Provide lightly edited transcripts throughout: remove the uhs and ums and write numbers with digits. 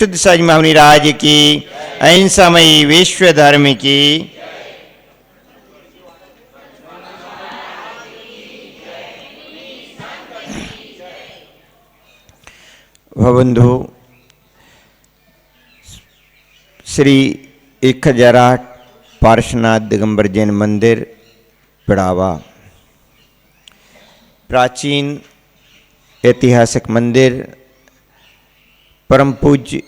शुद्ध सज महामुनिराज की, अहिंसामयी विश्व धर्म की। भवबंधु श्री 1008 पार्श्वनाथ दिगंबर जैन मंदिर पिड़ावा, प्राचीन ऐतिहासिक मंदिर, परम पूज्य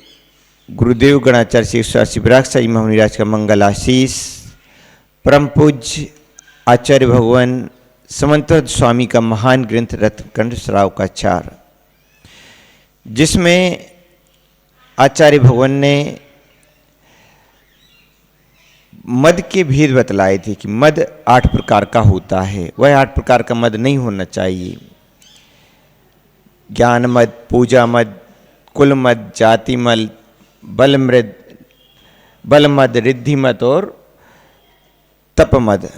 गुरुदेव गणाचार्य श्री स्वासी विराग साई महामुनिराज का मंगल आशीष, परम पूज्य आचार्य भगवान समंत स्वामी का महान ग्रंथ रत्नकंठ श्राव का चार, जिसमें आचार्य भगवान ने मद के भेद बतलाए थे कि मद 8 प्रकार का होता है। वह 8 प्रकार का मद नहीं होना चाहिए। ज्ञान मद, पूजा मद, कुल मद, जाति मद, बल मद, रिद्धि मद और तप मद,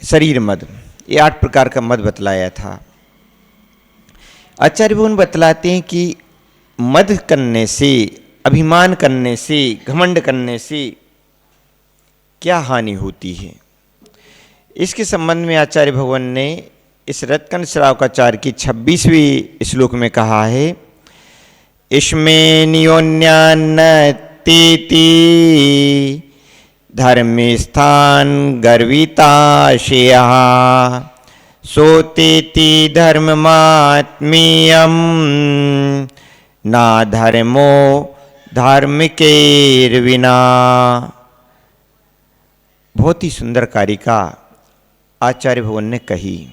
शरीर मद, ये 8 प्रकार का मद बतलाया था। आचार्य भगवान बतलाते हैं कि मद करने से, अभिमान करने से, घमंड करने से क्या हानि होती है। इसके संबंध में आचार्य भगवान ने इस रत्नकंठ श्राव का चार की 26वें श्लोक में कहा है, इसमें नियोन्यान्न तेति धर्मे स्थान गर्विताशया सोतेति धर्ममात्मीयम ना धर्मो धार्मिकेर्विना। बहुत ही सुंदर कारिका आचार्य भगवान ने कही,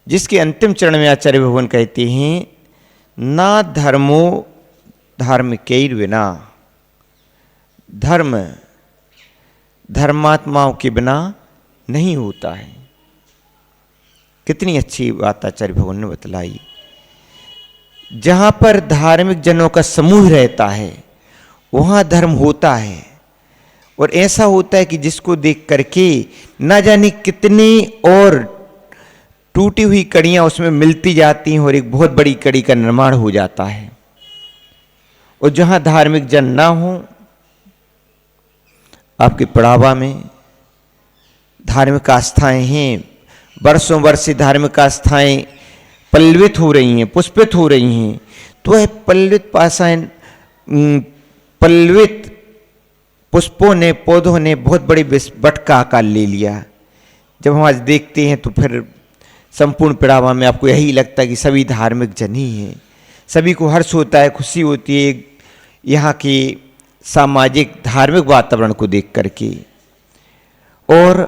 जिसके अंतिम चरण में आचार्य भगवान कहते हैं, ना धर्मो धार्मिकैर्विना, धर्म धर्मात्माओं के बिना नहीं होता है। कितनी अच्छी बात आचार्य भगवान ने बतलाई। जहाँ पर धार्मिक जनों का समूह रहता है वहाँ धर्म होता है, और ऐसा होता है कि जिसको देख करके ना जाने कितनी और टूटी हुई कड़ियाँ उसमें मिलती जाती हैं और एक बहुत बड़ी कड़ी का निर्माण हो जाता है। और जहाँ धार्मिक जन ना हो, आपके पिड़ावा में धार्मिक आस्थाएं हैं, वर्षों वर्ष से धार्मिक आस्थाएं पल्लवित हो रही हैं, पुष्पित हो रही हैं, तो वह पल्लवित पाषाण पल्लवित पुष्पों ने, पौधों ने बहुत बड़ी विस्फट का आकार ले लिया। जब हम आज देखते हैं तो फिर संपूर्ण पिड़ावा में आपको यही लगता है कि सभी धार्मिक जन ही हैं। सभी को हर्ष होता है, खुशी होती है यहाँ की सामाजिक धार्मिक वातावरण को देख करके। और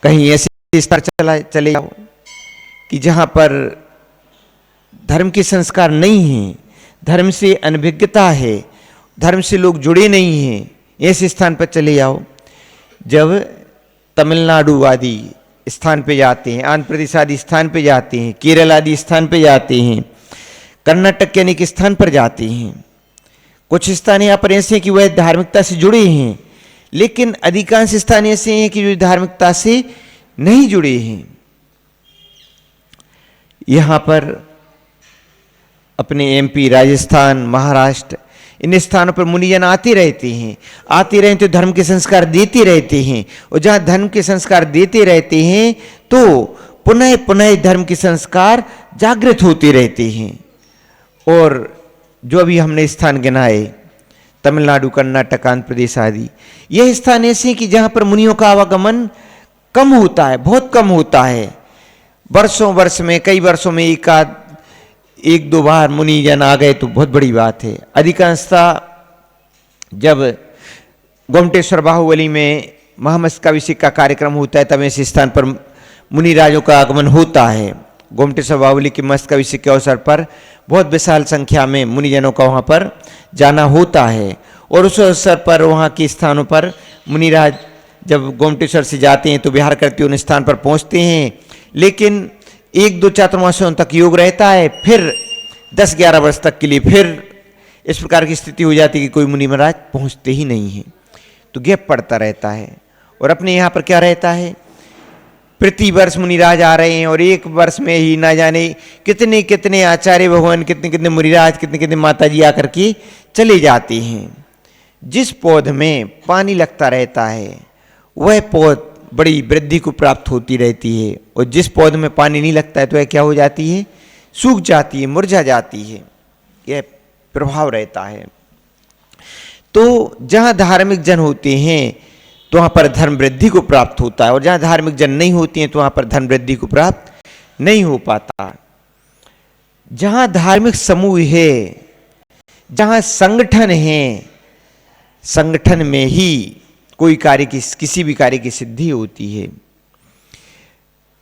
कहीं ऐसे स्थान चले जाओ कि जहाँ पर धर्म के संस्कार नहीं हैं, धर्म से अनभिज्ञता है, धर्म से लोग जुड़े नहीं हैं, ऐसे स्थान पर चले जाओ। जब तमिलनाडु आदि स्थान पे जाते हैं, आंध्र प्रदेश आदि स्थान पे जाते हैं, केरल आदि स्थान पे जाते हैं, कर्नाटक के अनेक स्थान पर जाते हैं, कुछ स्थान यहाँ पर ऐसे हैं कि वह धार्मिकता से जुड़े हैं, लेकिन अधिकांश स्थान ऐसे हैं कि जो धार्मिकता से नहीं जुड़े हैं। यहाँ पर अपने एमपी, राजस्थान, महाराष्ट्र, इन स्थानों पर मुनिजन आते रहते हैं, आते रहते तो धर्म के संस्कार देते रहते हैं, और जहाँ धर्म के संस्कार देते रहते हैं तो पुनः पुनः धर्म के संस्कार जागृत होते रहते हैं। और जो अभी हमने स्थान गिनाए, तमिलनाडु, कर्नाटक, आंध्र प्रदेश आदि, यह स्थान ऐसे हैं कि जहाँ पर मुनियों का आवागमन कम होता है, बहुत कम होता है। वर्षों वर्ष में, कई वर्षों में एक दो बार मुनिजन आ गए तो बहुत बड़ी बात है। अधिकांशतः जब गोमटेश्वर बाहुबली में महामस्तकाभिषेक का कार्यक्रम होता है तब ऐसे स्थान पर मुनिराजों का आगमन होता है। गोमटेश्वर बाहुबली के मस्तकाभिषेक के अवसर पर बहुत विशाल संख्या में मुनिजनों का वहाँ पर जाना होता है, और उस अवसर पर वहाँ के स्थानों पर मुनिराज जब गोमटेश्वर से जाते हैं तो विहार करते उन स्थान पर पहुँचते हैं। लेकिन 1-2 चातुर्मास्यों तक योग रहता है, फिर 10-11 वर्ष तक के लिए फिर इस प्रकार की स्थिति हो जाती है कि कोई मुनि महाराज पहुँचते ही नहीं हैं, तो गैप पड़ता रहता है। और अपने यहाँ पर क्या रहता है, प्रति वर्ष मुनिराज आ रहे हैं और एक वर्ष में ही ना जाने कितने कितने आचार्य भगवान, कितने कितने मुनिराज, कितने कितने माता जी आकर के चले जाते हैं। जिस पौध में पानी लगता रहता है वह पौध बड़ी वृद्धि को प्राप्त होती रहती है, और जिस पौध में पानी नहीं लगता है तो वह क्या हो जाती है, सूख जाती है, मुरझा जाती है। यह प्रभाव रहता है। तो जहाँ धार्मिक जन होते हैं तो वहाँ पर धर्म वृद्धि को प्राप्त होता है, और जहाँ धार्मिक जन नहीं होते हैं तो वहाँ पर धर्म वृद्धि को प्राप्त नहीं हो पाता। जहाँ धार्मिक समूह है, जहाँ संगठन है, संगठन में ही कोई कार्य की, किसी भी कार्य की सिद्धि होती है।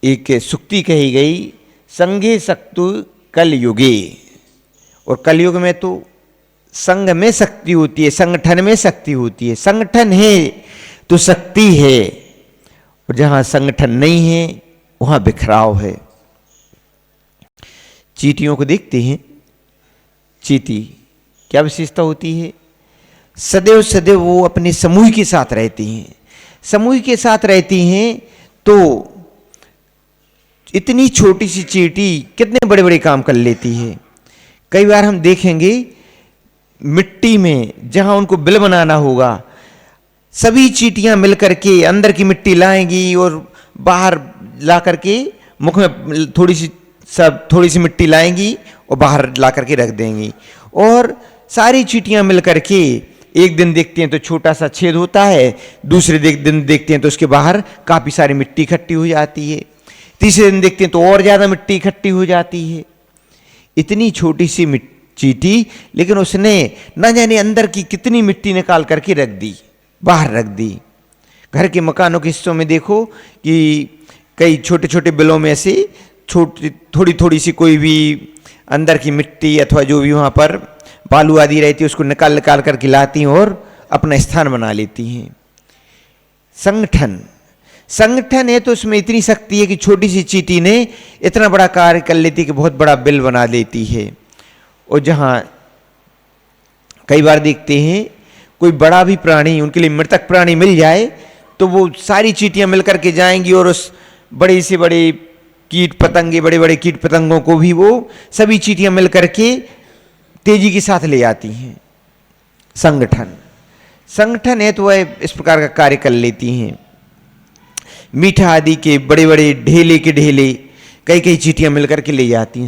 एक सुक्ति कही गई, संघे सक्तु कल युगे, और कलयुग में तो संघ में शक्ति होती है, संगठन में शक्ति होती है। संगठन है तो शक्ति है, और जहां संगठन नहीं है वहां बिखराव है। चींटियों को देखते हैं, चींटी क्या विशेषता होती है, सदैव सदैव वो अपने समूह के साथ रहती हैं। समूह के साथ रहती हैं तो इतनी छोटी सी चींटी कितने बड़े बड़े काम कर लेती है। कई बार हम देखेंगे मिट्टी में जहां उनको बिल बनाना होगा, सभी चींटियां मिलकर के अंदर की मिट्टी लाएंगी और बाहर ला करके मुख में थोड़ी सी मिट्टी लाएंगी और बाहर ला करके रख देंगी। और सारी चींटियां मिलकर के एक दिन देखते हैं तो छोटा सा छेद होता है, दूसरे दिन देखते हैं तो उसके बाहर काफी सारी मिट्टी इकट्ठी हो जाती है, तीसरे दिन देखते हैं तो और ज्यादा मिट्टी इकट्ठी हो जाती है। इतनी छोटी सी चींटी, लेकिन उसने न जाने अंदर की कितनी मिट्टी निकाल करके रख दी, बाहर रख दी। घर के मकानों के हिस्सों में देखो कि कई छोटे छोटे बिलों में से थोड़ी थोड़ी सी कोई भी अंदर की मिट्टी अथवा जो भी वहाँ पर बालू आदि रहती है उसको निकाल निकाल करके लाती हैं और अपना स्थान बना लेती हैं। संगठन है तो उसमें इतनी शक्ति है कि छोटी सी चींटी ने इतना बड़ा कार्य कर लेती कि बहुत बड़ा बिल बना लेती है। और जहाँ कई बार देखते हैं कोई बड़ा भी प्राणी, उनके लिए मृतक प्राणी मिल जाए तो वो सारी चींटियां मिलकर के जाएंगी और उस बड़े से बड़े कीट पतंगे, बड़े बड़े कीट पतंगों को भी वो सभी चींटियां मिलकर के तेजी के साथ ले आती हैं। संगठन है तो वह इस प्रकार का कार्य कर लेती हैं। मीठा आदि के बड़े बड़े ढेले के ढेले कई कई चींटियां मिलकर के ले जाती हैं।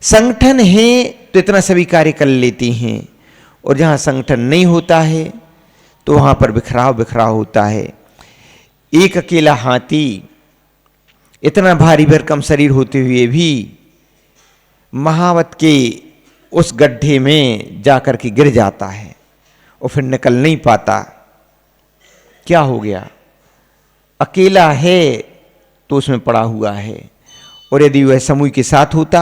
संगठन है तो इतना सभी कार्य कर लेती हैं, और जहाँ संगठन नहीं होता है तो वहाँ पर बिखराव होता है। एक अकेला हाथी इतना भारी भरकम शरीर होते हुए भी महावत के उस गड्ढे में जाकर के गिर जाता है और फिर निकल नहीं पाता। क्या हो गया? अकेला है तो उसमें पड़ा हुआ है, और यदि वह समूह के साथ होता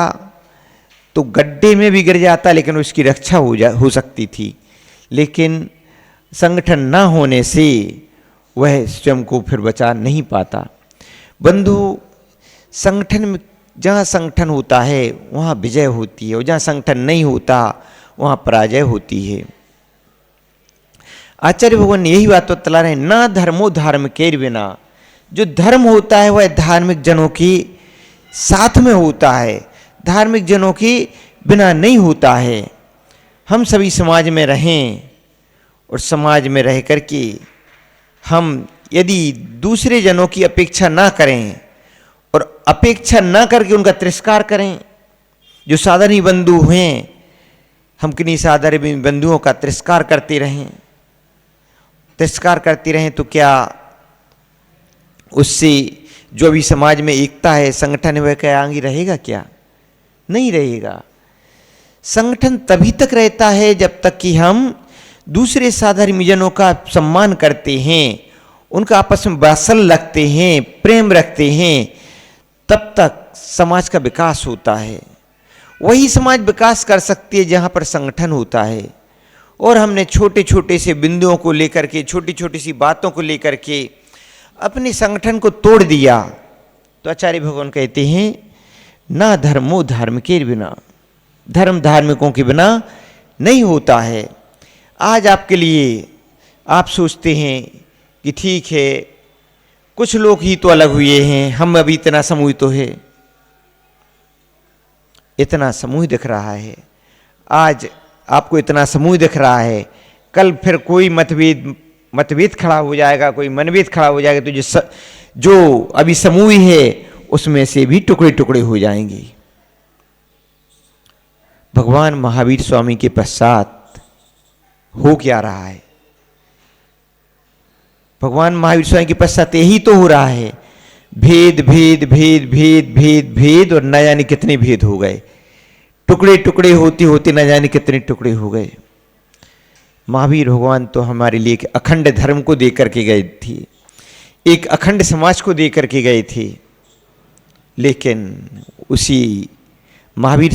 तो गड्ढे में भी गिर जाता, लेकिन उसकी रक्षा हो सकती थी। लेकिन संगठन ना होने से वह स्वयं को फिर बचा नहीं पाता। बंधु, संगठन में जहाँ संगठन होता है वहाँ विजय होती है, और जहाँ संगठन नहीं होता वहाँ पराजय होती है। आचार्य भगवान ने यही बात बतला रहे हैं, ना धर्मो धर्म के बिना। जो धर्म होता है वह धार्मिक जनों के साथ में होता है, धार्मिक जनों के बिना नहीं होता है। हम सभी समाज में रहें और समाज में रह करके हम यदि दूसरे जनों की अपेक्षा ना करें और अपेक्षा ना करके उनका तिरस्कार करें, जो साधारण बंधु हैं हम किन्हीं साधारण बंधुओं का तिरस्कार करते रहें तो क्या उससे जो अभी समाज में एकता है, संगठन है, वह क्या आगे रहेगा? क्या नहीं रहेगा। संगठन तभी तक रहता है जब तक कि हम दूसरे साधारण जनों का सम्मान करते हैं, उनका आपस में वात्सल्य रखते हैं, प्रेम रखते हैं, तब तक समाज का विकास होता है। वही समाज विकास कर सकती है जहाँ पर संगठन होता है। और हमने छोटे छोटे से बिंदुओं को लेकर के, छोटी छोटी सी बातों को लेकर के अपने संगठन को तोड़ दिया, तो आचार्य भगवान कहते हैं, ना धर्मो धर्म के बिना। धर्म धार्मिकों के बिना नहीं होता है। आज आपके लिए आप सोचते हैं कि ठीक है कुछ लोग ही तो अलग हुए हैं, हम अभी इतना समूह तो है, इतना समूह दिख रहा है। आज आपको इतना समूह दिख रहा है, कल फिर कोई मतभेद खड़ा हो जाएगा, कोई मनभेद खड़ा हो जाएगा, तो जो अभी समूह है उसमें से भी टुकड़े टुकड़े हो जाएंगे। भगवान महावीर स्वामी के पश्चात हो क्या रहा है? भगवान महावीर स्वामी के पश्चात यही तो हो रहा है, भेद भेद भेद भेद भेद भेद, और न जाने कितने भेद हो गए, टुकड़े टुकड़े होते होते न जाने कितने टुकड़े हो गए। महावीर भगवान तो हमारे लिए एक अखंड धर्म को दे करके गए थे, एक अखंड समाज को दे करके गए थे, लेकिन उसी महावीर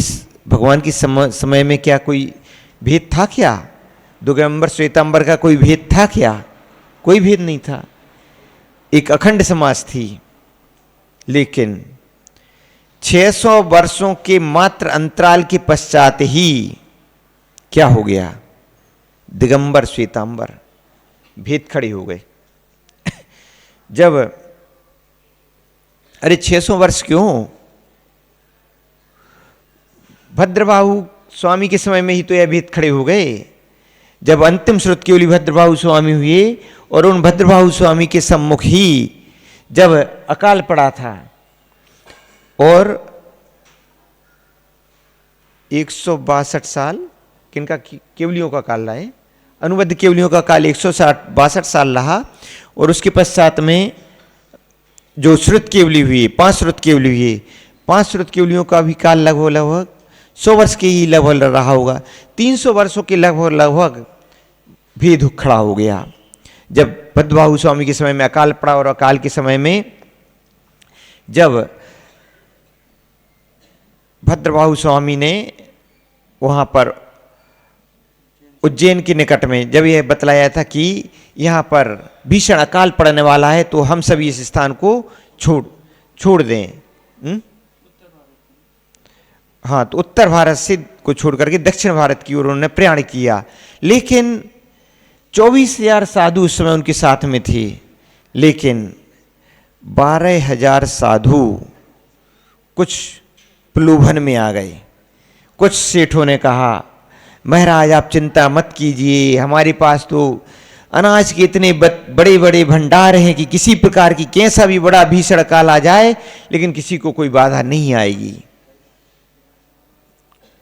भगवान की समय में क्या कोई भेद था क्या? दिगंबर श्वेतांबर का कोई भेद था क्या? कोई भेद नहीं था, एक अखंड समाज थी। लेकिन 600 वर्षों के मात्र अंतराल के पश्चात ही क्या हो गया? दिगंबर श्वेतांबर भेद खड़े हो गए। जब अरे 600 वर्ष क्यों, भद्रबाहु स्वामी के समय में ही तो यह भेद खड़े हो गए, जब अंतिम श्रुत केवली भद्रबाहु स्वामी हुए, और उन भद्रबाहु स्वामी के सम्मुख ही जब अकाल पड़ा था, और 162 साल किनका केवलियों का काल रहा है, अनुबद्ध केवलियों का काल 162 साल रहा, और उसके पश्चात में जो श्रुत केवली हुई, 5 श्रुत केवली हुई, 5 श्रुत केवलियों का भी काल लगभग 100 वर्ष के ही लगभग रहा होगा। 300 वर्षों के लगभग भेद खड़ा हो गया। जब भद्रबाहु स्वामी के समय में अकाल पड़ा, और अकाल के समय में जब भद्रबाहु स्वामी ने वहाँ पर उज्जैन के निकट में जब यह बतलाया था कि यहाँ पर भीषण अकाल पड़ने वाला है, तो हम सभी इस स्थान को छोड़ दें। हाँ, तो उत्तर भारत से को छोड़ करके दक्षिण भारत की ओर उन्होंने प्रयाण किया। लेकिन 24,000 साधु उस समय उनके साथ में थे, लेकिन 12,000 साधु कुछ प्रलोभन में आ गए। कुछ सेठों ने कहा, महाराज आप चिंता मत कीजिए, हमारे पास तो अनाज के इतने बड़े बड़े भंडार हैं कि किसी प्रकार की कैसा भी बड़ा भीषण काल आ जाए, लेकिन किसी को कोई बाधा नहीं आएगी।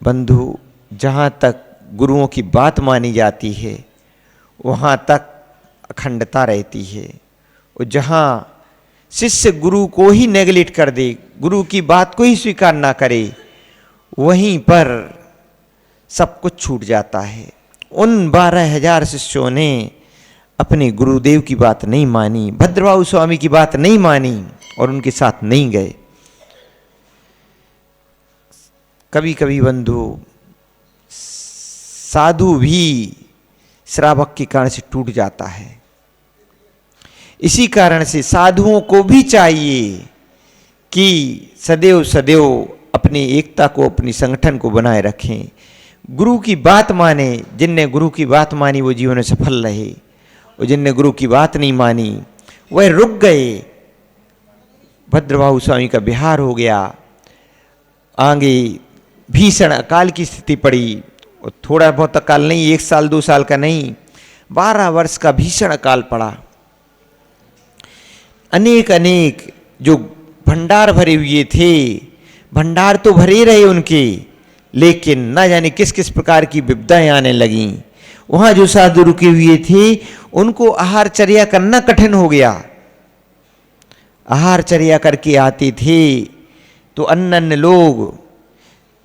बंधु, जहाँ तक गुरुओं की बात मानी जाती है वहाँ तक अखंडता रहती है, और जहाँ शिष्य गुरु को ही नेगलेक्ट कर दे, गुरु की बात को ही स्वीकार ना करे, वहीं पर सब कुछ छूट जाता है। उन 12,000 शिष्यों ने अपने गुरुदेव की बात नहीं मानी, भद्रबाहु स्वामी की बात नहीं मानी, और उनके साथ नहीं गए। कभी कभी बंधु, साधु भी श्रावक के कारण से टूट जाता है। इसी कारण से साधुओं को भी चाहिए कि सदैव सदैव अपनी एकता को, अपनी संगठन को बनाए रखें, गुरु की बात माने। जिनने गुरु की बात मानी वो जीवन में सफल रहे, और जिनने गुरु की बात नहीं मानी वह रुक गए। भद्रबाहु स्वामी का बिहार हो गया, आगे भीषण अकाल की स्थिति पड़ी, और थोड़ा बहुत अकाल नहीं, 1 साल 2 साल का नहीं, 12 वर्ष का भीषण अकाल पड़ा। अनेक अनेक जो भंडार भरे हुए थे, भंडार तो भरे रहे उनके, लेकिन न जाने किस किस प्रकार की विपदाएं आने लगीं। वहाँ जो साधु रुके हुए थे उनको आहारचर्या करना कठिन हो गया। आहारचर्या करके आते थे तो अन्य लोग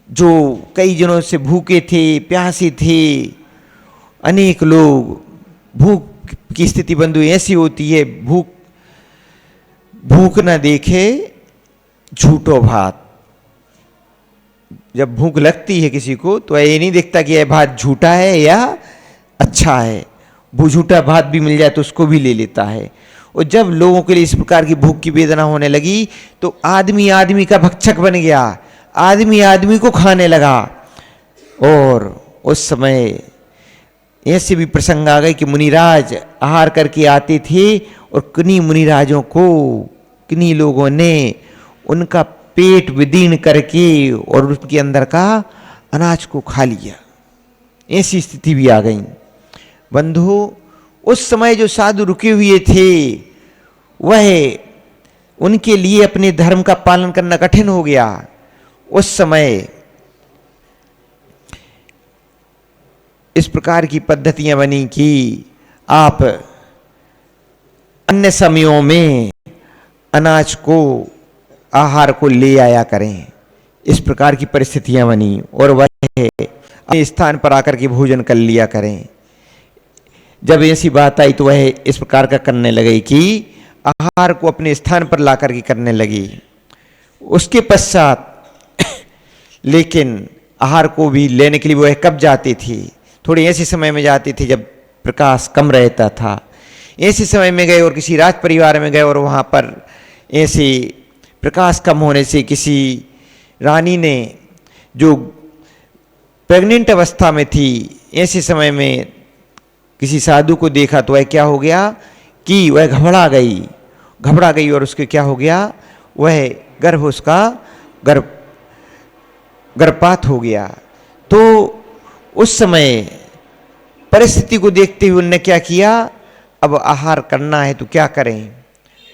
जो कई दिनों से भूखे थे, प्यासे थे, अनेक लोग, भूख की स्थिति बंधु ऐसी होती है, भूख न देखे झूठो भात। जब भूख लगती है किसी को तो ये नहीं देखता कि यह भात झूठा है या अच्छा है, वो झूठा भात भी मिल जाए तो उसको भी ले लेता है। और जब लोगों के लिए इस प्रकार की भूख की वेदना होने लगी तो आदमी आदमी का भक्षक बन गया, आदमी आदमी को खाने लगा। और उस समय ऐसे भी प्रसंग आ गए कि मुनिराज आहार करके आते थे और किन्हीं मुनिराजों को, किन्हीं लोगों ने उनका पेट विदीर्ण करके और उनके अंदर का अनाज को खा लिया। ऐसी स्थिति भी आ गई। बंधु, उस समय जो साधु रुके हुए थे वह उनके लिए अपने धर्म का पालन करना कठिन हो गया। उस समय इस प्रकार की पद्धतियां बनी कि आप अन्य समयों में अनाज को, आहार को ले आया करें। इस प्रकार की परिस्थितियां बनी और वह अपने स्थान पर आकर के भोजन कर लिया करें। जब ऐसी बात आई तो वह इस प्रकार का करने लगे कि आहार को अपने स्थान पर ला करके करने लगी। उसके पश्चात लेकिन आहार को भी लेने के लिए वह कब जाते थे? थोड़े ऐसे समय में जाते थे जब प्रकाश कम रहता था। ऐसे समय में गए और किसी राज परिवार में गए और वहाँ पर ऐसे प्रकाश कम होने से किसी रानी ने जो प्रेग्नेंट अवस्था में थी, ऐसे समय में किसी साधु को देखा तो वह क्या हो गया कि वह घबरा गई और उसके क्या हो गया, वह उसका गर्भपात हो गया। तो उस समय परिस्थिति को देखते हुए उन्होंने क्या किया, अब आहार करना है तो क्या करें,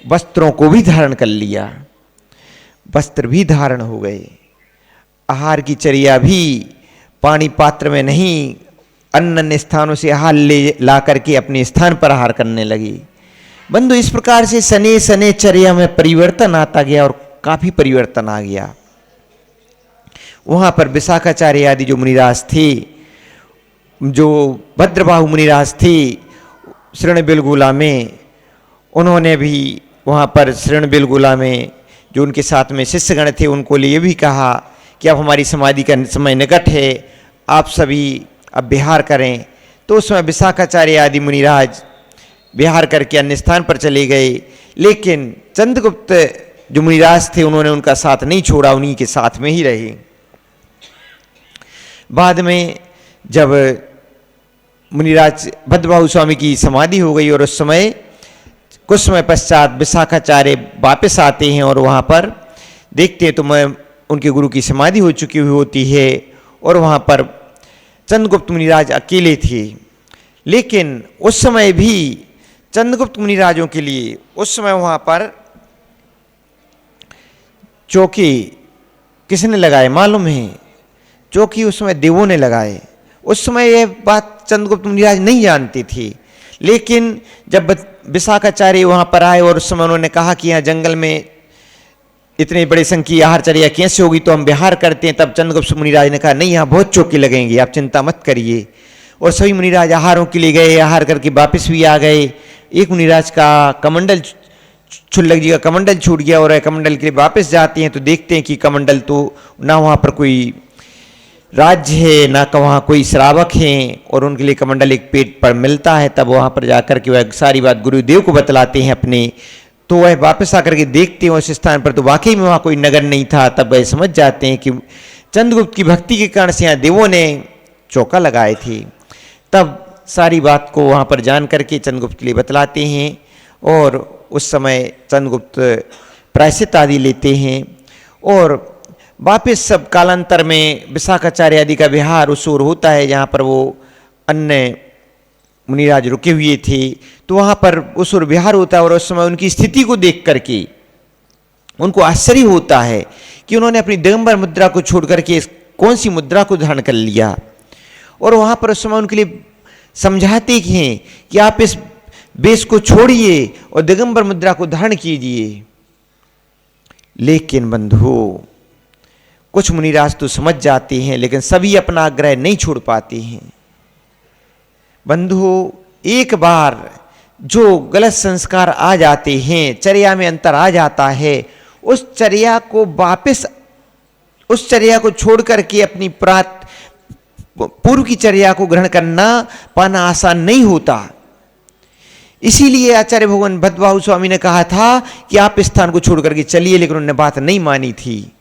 वस्त्रों को भी धारण कर लिया, वस्त्र भी धारण हो गए। आहार की चर्या भी पानी पात्र में नहीं, अन्य स्थानों से आहार ला करके अपने स्थान पर आहार करने लगी। बंधु, इस प्रकार से सने सने चर्या में परिवर्तन आता गया और काफी परिवर्तन आ गया। वहां पर विशाखाचार्य आदि जो मुनिराज थे, जो भद्रबाहु मुनिराज थे श्रृणबेलगोला में, उन्होंने भी वहाँ पर श्रृणबेलगोला में जो उनके साथ में शिष्यगण थे उनको लिए भी कहा कि अब हमारी समाधि का समय निकट है, आप सभी अब विहार करें। तो उस समय विशाखाचार्य आदि मुनिराज विहार करके अन्य स्थान पर चले गए, लेकिन चंद्रगुप्त जो मुनिराज थे उन्होंने उनका साथ नहीं छोड़ा, उन्हीं के साथ में ही रहे। बाद में जब मुनिराज भद्रबाहु स्वामी की समाधि हो गई और उस समय कुछ समय पश्चात विशाखाचार्य वापस आते हैं और वहाँ पर देखते हैं तो मैं उनके गुरु की समाधि हो चुकी हुई होती है और वहाँ पर चंद्रगुप्त मुनिराज अकेले थे। लेकिन उस समय भी चंद्रगुप्त मुनिराजों के लिए उस समय वहाँ पर चौकी किसने लगाए मालूम है? चौकी उस समय देवों ने लगाए। उस समय यह बात चंद्रगुप्त मुनिराज नहीं जानते थे, लेकिन जब विशाखाचार्य वहाँ पर आए और उस समय उन्होंने कहा कि यहाँ जंगल में इतने बड़े संख्या की आहारचर्या कैसे होगी, तो हम विहार करते हैं। तब चंद्रगुप्त मुनिराज ने कहा नहीं, यहाँ बहुत चौके लगेंगे, आप चिंता मत करिए। और सभी मुनिराज आहारों के लिए गए, आहार करके वापस भी आ गए। एक मुनिराज का कमंडल, छुल्लक जी का कमंडल छूट गया और कमंडल के लिए वापस जाते हैं तो देखते हैं कि कमंडल तो ना वहाँ पर कोई राज्य है ना वहाँ कोई श्रावक हैं, और उनके लिए कमंडल एक पेट पर मिलता है। तब वहाँ पर जाकर के वह सारी बात गुरुदेव को बतलाते हैं अपने, तो वह वापस आकर के देखते हैं उस स्थान पर तो वाकई में वहाँ कोई नगर नहीं था। तब वह समझ जाते हैं कि चंद्रगुप्त की भक्ति के कारण से यहाँ देवों ने चौका लगाए थे। तब सारी बात को वहाँ पर जान करके चंद्रगुप्त के लिए बतलाते हैं और उस समय चंद्रगुप्त प्रायश्चित आदि लेते हैं और वापस सब कालांतर में विशाखाचार्य आदि का विहार उस ओर होता है जहाँ पर वो अन्य मुनिराज रुके हुए थे। तो वहाँ पर उस ओर विहार होता है और उस समय उनकी स्थिति को देख करके उनको आश्चर्य होता है कि उन्होंने अपनी दिगंबर मुद्रा को छोड़ करके कौन सी मुद्रा को धारण कर लिया। और वहाँ पर उस समय उनके लिए समझाते हैं कि आप इस वेश को छोड़िए और दिगंबर मुद्रा को धारण कीजिए। लेकिन बंधु, कुछ मुनिराज तो समझ जाते हैं, लेकिन सभी अपना आग्रह नहीं छोड़ पाते हैं। बंधु, एक बार जो गलत संस्कार आ जाते हैं, चर्या में अंतर आ जाता है, उस चर्या को छोड़ करके अपनी पूर्व की चर्या को ग्रहण करना पाना आसान नहीं होता। इसीलिए आचार्य भगवान भद्रबाहु स्वामी ने कहा था कि आप इस स्थान को छोड़ करके चलिए, लेकिन उन्होंने बात नहीं मानी थी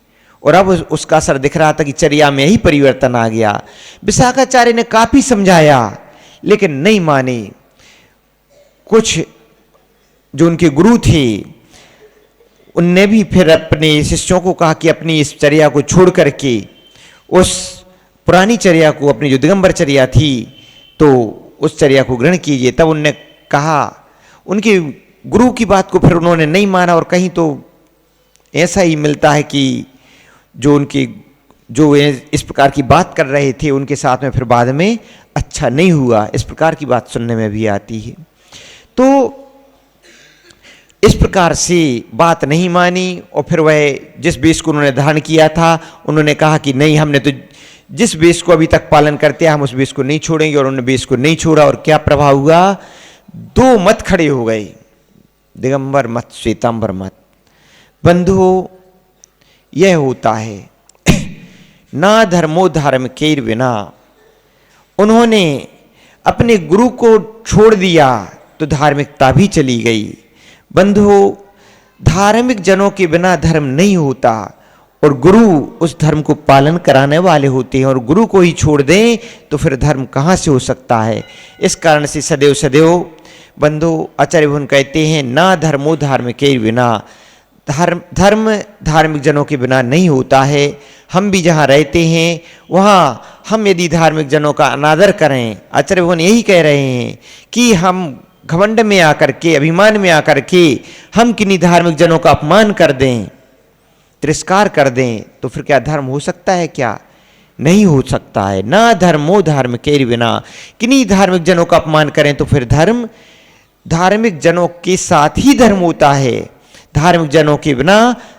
और अब उसका असर दिख रहा था कि चर्या में ही परिवर्तन आ गया। विशाखाचार्य ने काफी समझाया, लेकिन नहीं माने। कुछ जो उनके गुरु थे उनने भी फिर अपने शिष्यों को कहा कि अपनी इस चर्या को छोड़ करके उस पुरानी चर्या को, अपनी जो दिगंबर चर्या थी, तो उस चर्या को ग्रहण कीजिए। तब उनने कहा, उनके गुरु की बात को फिर उन्होंने नहीं माना। और कहीं तो ऐसा ही मिलता है कि जो इस प्रकार की बात कर रहे थे उनके साथ में फिर बाद में अच्छा नहीं हुआ, इस प्रकार की बात सुनने में भी आती है। तो इस प्रकार से बात नहीं मानी और फिर वह जिस वेश को उन्होंने धारण किया था उन्होंने कहा कि नहीं, हमने तो जिस वेश को अभी तक पालन करते हैं हम उस वेश को नहीं छोड़ेंगे। और उन्होंने वेश को नहीं छोड़ा और क्या प्रभाव हुआ, दो मत खड़े हो गए, दिगंबर मत, श्वेतांबर मत। बंधुओं, यह होता है ना धर्मो धर्म के बिना। उन्होंने अपने गुरु को छोड़ दिया तो धार्मिकता भी चली गई। बंधुओं, धार्मिक जनों के बिना धर्म नहीं होता और गुरु उस धर्म को पालन कराने वाले होते हैं। और गुरु को ही छोड़ दें तो फिर धर्म कहाँ से हो सकता है। इस कारण से सदैव सदैव बंधु आचार्य भगवान कहते हैं ना धर्मो धर्म के बिना। धर्म धार्मिक जनों के बिना नहीं होता है। हम भी जहाँ रहते हैं वहाँ हम यदि धार्मिक जनों का अनादर करें, आचार्य भगवान यही कह रहे हैं कि हम घमंड में आकर के, अभिमान में आकर के हम किन्हीं धार्मिक जनों का अपमान कर दें, तिरस्कार कर दें, तो फिर क्या धर्म हो सकता है? क्या नहीं हो सकता है। ना धर्मो धर्म के बिना, किन्हीं धार्मिक जनों का अपमान करें तो फिर धर्म, धार्मिक जनों के साथ ही धर्म होता है। धार्मिक जनों के बिना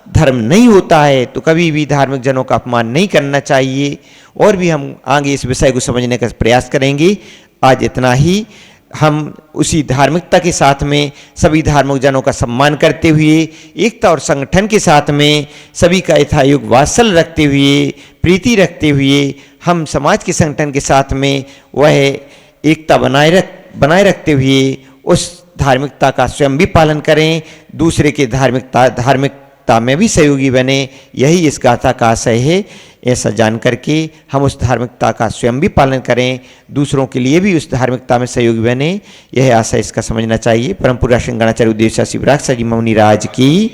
धर्म नहीं होता है। तो कभी भी धार्मिक जनों का अपमान नहीं करना चाहिए। और भी हम आगे इस विषय को समझने का प्रयास करेंगे। आज इतना ही। हम उसी धार्मिकता के साथ में सभी धार्मिक जनों का सम्मान करते हुए, एकता और संगठन के साथ में सभी का यथायोग वात्सल्य रखते हुए, प्रीति रखते हुए हम समाज के संगठन के साथ में वह एकता बनाए रखते हुए उस धार्मिकता का स्वयं भी पालन करें, दूसरे के धार्मिकता में भी सहयोगी बने। यही इस गाथा का आशय है। ऐसा जान करके हम उस धार्मिकता का स्वयं भी पालन करें, दूसरों के लिए भी उस धार्मिकता में सहयोगी बने। यह आशय इसका समझना चाहिए। परम पूज्य श्री गणाचार्य उदेश्य शिवराज जी मौनी राज की